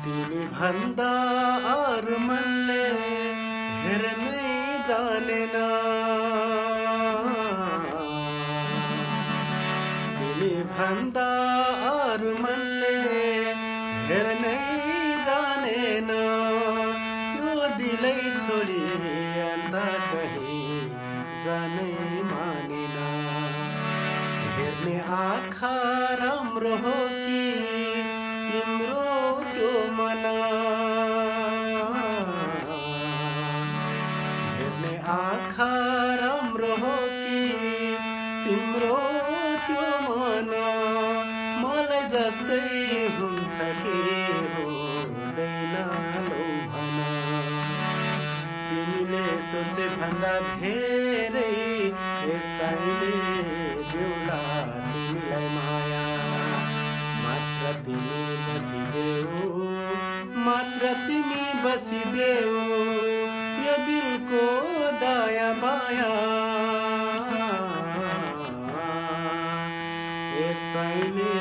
तिमी भन्दा अरू मनले हेर्नै जानेन तिमी भन्दा अरू मनले हेर्नै जानेन त्यो दिलै छोडी अन्त कहीँ जानै मानेन हेर्ने आँखा राम्रो हो कि तिम्रो त्यो मन हेर्ने आँखा राम्रो हो कि तिम्रो त्यो मन मलाई जस्तै हुन्छ कि हुँदैन लौ भन तिमीले सोचे भन्दा धेरै यसैले देउला तिमीलाई माया मात्र तिमी बसिदेऊ यो दिलको दाया बाया यसैले